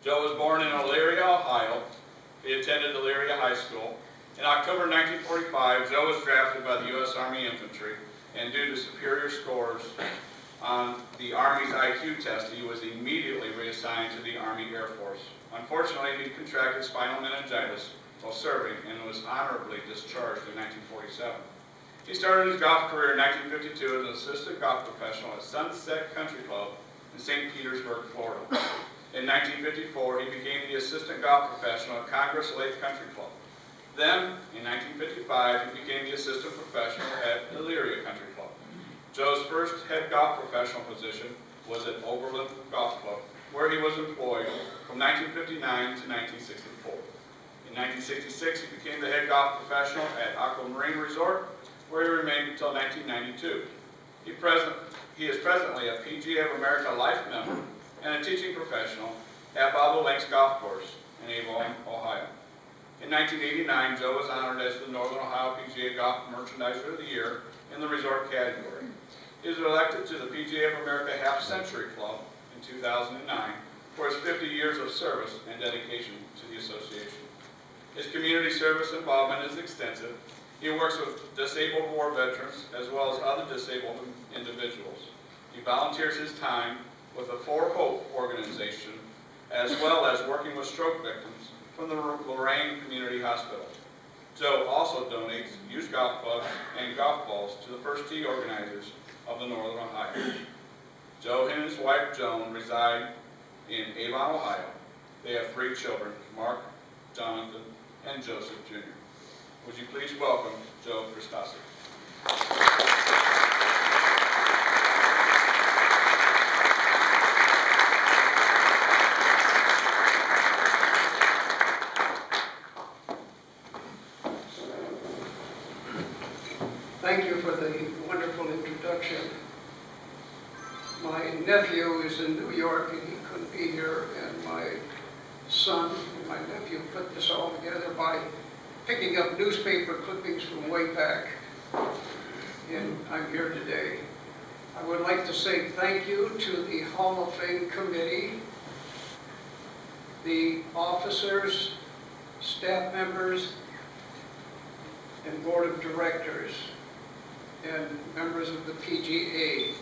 Joe was born in Elyria, Ohio. He attended Elyria High School. In October 1945, Joe was drafted by the U.S. Army Infantry, and due to superior scores on the Army's IQ test, he was immediately reassigned to the Army Air Force. Unfortunately, he contracted spinal meningitis while serving and was honorably discharged in 1947. He started his golf career in 1952 as an assistant golf professional at Sunset Country Club in St. Petersburg, Florida. In 1954, he became the assistant golf professional at Congress Lake Country Club. Then, in 1955, he became the assistant professional at Elyria Country Club. Joe's first head golf professional position was at Oberlin Golf Club, where he was employed from 1959 to 1964. In 1966, he became the head golf professional at Aquamarine Resort, where he remained until 1992. He is presently a PGA of America Life member and a teaching professional at Bobble Lakes Golf Course in Avon, Ohio. In 1989, Joe was honored as the Northern Ohio PGA Golf Merchandiser of the Year in the resort category. He was elected to the PGA of America Half Century Club in 2009 for his 50 years of service and dedication to the association. His community service involvement is extensive. He works with disabled war veterans as well as other disabled individuals. He volunteers his time with the For Hope organization as well as working with stroke victims from the Lorraine Community Hospital. Joe also donates used golf clubs and golf balls to the First Tee organizers of the Northern Ohio. Joe and his wife Joan reside in Avon, Ohio. They have 3 children, Mark, Jonathan, and Joseph Jr. Would you please welcome Joe Kristosik. Thank you for the wonderful introduction. My nephew is in New York and he couldn't be here, and my son and my nephew put this all together by picking up newspaper clippings from way back, and I'm here today. I would like to say thank you to the Hall of Fame Committee, the officers, staff members, and board of directors, and members of the PGA.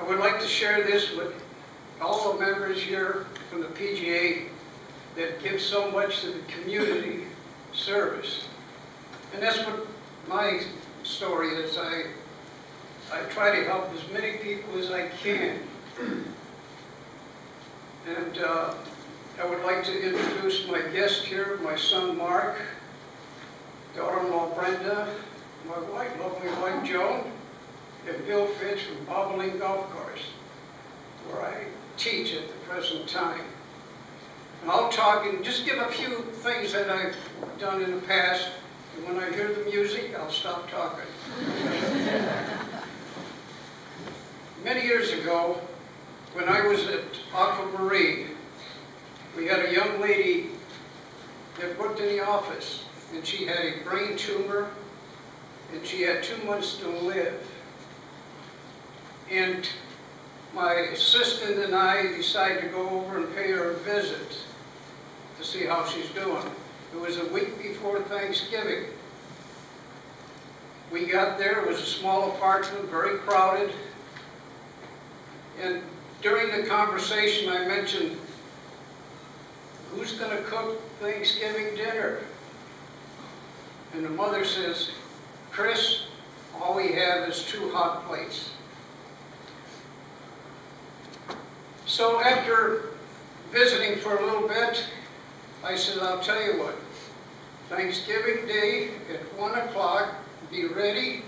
I would like to share this with all the members here from the PGA that give so much to the community service. And that's what my story is. I try to help as many people as I can. And I would like to introduce my guest here, my son Mark, daughter-in-law Brenda, my wife, lovely wife Joan, and Bill Fitch from Bobbling Golf Course, where I teach at the present time. And I'll talk and just give a few things that I've done in the past, and when I hear the music, I'll stop talking. Many years ago, when I was at Aquamarine, we had a young lady that worked in the office, and she had a brain tumor, and she had 2 months to live. And my assistant and I decided to go over and pay her a visit to see how she's doing. It was a week before Thanksgiving. We got there, it was a small apartment, very crowded. And during the conversation I mentioned, who's going to cook Thanksgiving dinner? And the mother says, Chris, all we have is 2 hot plates. So after visiting for a little bit, I said, I'll tell you what, Thanksgiving Day at 1 o'clock, be ready,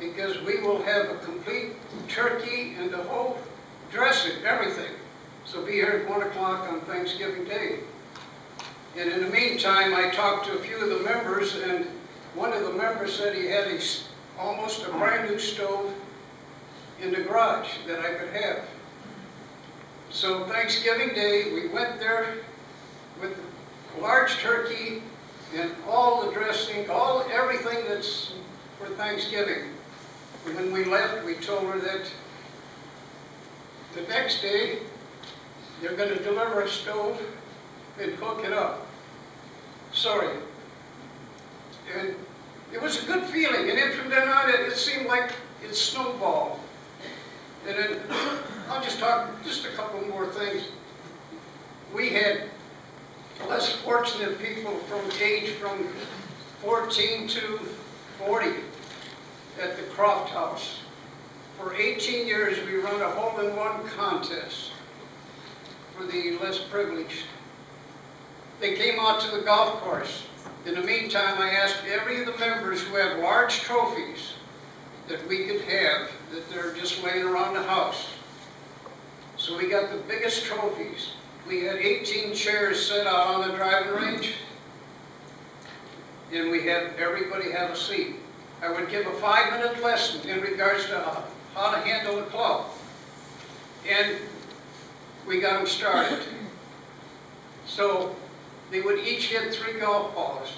because we will have a complete turkey and the whole dressing, everything. So be here at 1 o'clock on Thanksgiving Day. And in the meantime, I talked to a few of the members, and one of the members said he had almost a brand new stove in the garage that I could have. So Thanksgiving Day, we went there with a large turkey and all the dressing, everything that's for Thanksgiving. And when we left, we told her that the next day they're going to deliver a stove and hook it up. Sorry. And it was a good feeling, and then from then on, it seemed like it snowballed. And then, I'll just talk just a couple more things. We had less fortunate people from age from 14 to 40 at the Croft House. For 18 years, we run a hole-in-one contest for the less privileged. They came out to the golf course. In the meantime, I asked every of the members who have large trophies that we could have, that they're just laying around the house. So we got the biggest trophies. We had 18 chairs set out on the driving range, and we had everybody have a seat. I would give a 5-minute lesson in regards to how to handle the club, and we got them started. So they would each hit 3 golf balls,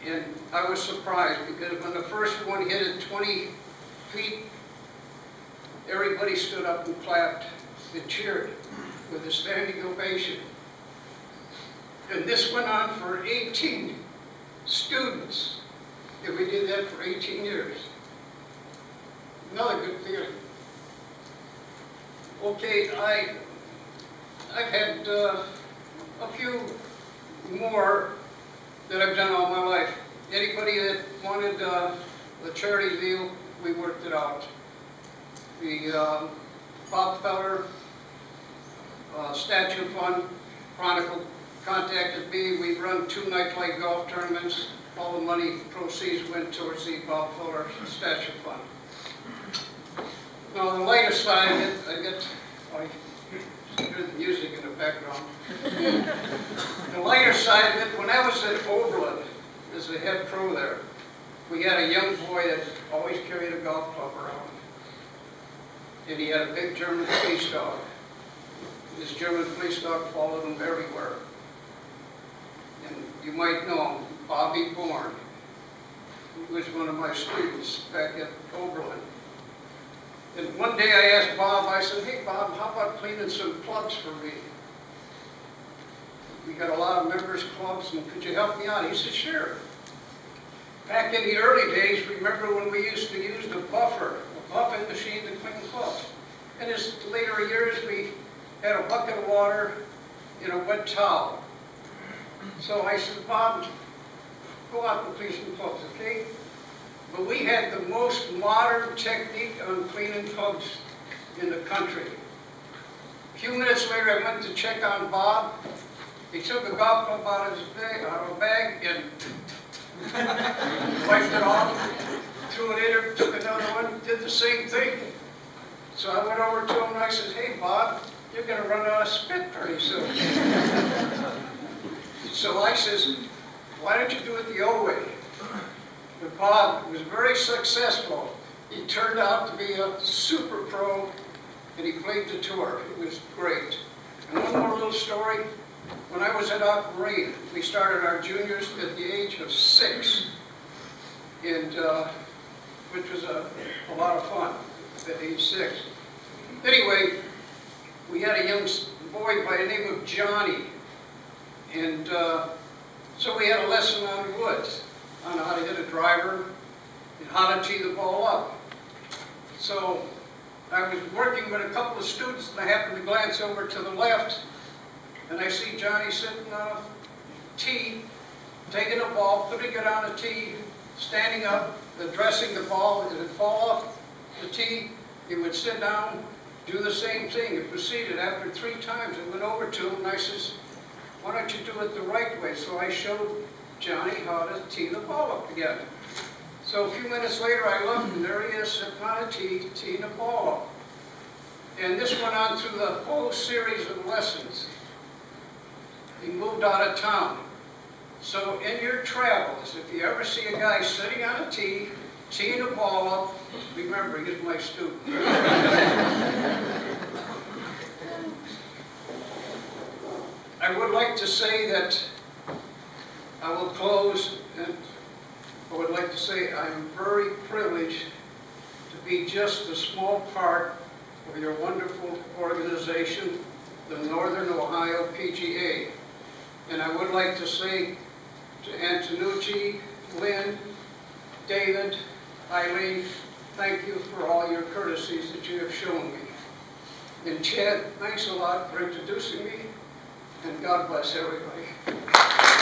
and I was surprised because when the first one hit it 20 feet, everybody stood up and clapped and cheered with a standing ovation. And this went on for 18 students, and we did that for 18 years. Another good feeling. Okay, I've had a few more that I've done all my life. Anybody that wanted the charity deal, we worked it out. The Bob Feller Statue Fund Chronicle contacted me. We run 2 nightlight golf tournaments. All the money proceeds went towards the Bob Feller Statue Fund. Now, the lighter side of it, I hear the music in the background. The lighter side of it, when I was at Oberlin as the head pro there, we had a young boy that always carried a golf club around. And he had a big German police dog. This German police dog followed him everywhere. And you might know him, Bobby Bourne. He was one of my students back at Oberlin. And one day I asked Bob, I said, hey Bob, how about cleaning some clubs for me? We got a lot of members clubs, and could you help me out? He said, sure. Back in the early days, remember when we used to use the buffing machine to clean clubs. And as later years, we had a bucket of water and a wet towel. So I said, Bob, go out and clean some clubs, okay? But we had the most modern technique on cleaning clubs in the country. A few minutes later, I went to check on Bob. He took a golf club out of his bag and wiped it off, threw it in there, took another one, did the same thing. So I went over to him and I said, hey Bob, you're going to run out of spit pretty soon. So I says, why don't you do it the old way? But Bob was very successful. He turned out to be a super pro, and he played the tour. It was great. And one more little story. When I was at Aquamarine, we started our juniors at the age of 6, and which was a lot of fun at age 6. Anyway, we had a young boy by the name of Johnny, and so we had a lesson on woods, on how to hit a driver and how to tee the ball up. So I was working with a couple of students, and I happened to glance over to the left, and I see Johnny sitting on a tee, taking a ball, putting it on a tee, standing up, addressing the ball. As it fall off the tee, he would sit down, do the same thing. It proceeded. After 3 times, I went over to him and I says, why don't you do it the right way? So I showed Johnny how to tee the ball up again. So a few minutes later, I looked, and there he is sitting on a tee, teeing the ball up. And this went on through the whole series of lessons. He moved out of town. So in your travels, if you ever see a guy sitting on a tee, teeing a ball up, remember, he's my student. I would like to say that I will close, and I would like to say I'm very privileged to be just a small part of your wonderful organization. the Northern Ohio PGA. And I would like to say to Antonucci, Lynn, David, Eileen, thank you for all your courtesies that you have shown me. And Chad, thanks a lot for introducing me, and God bless everybody.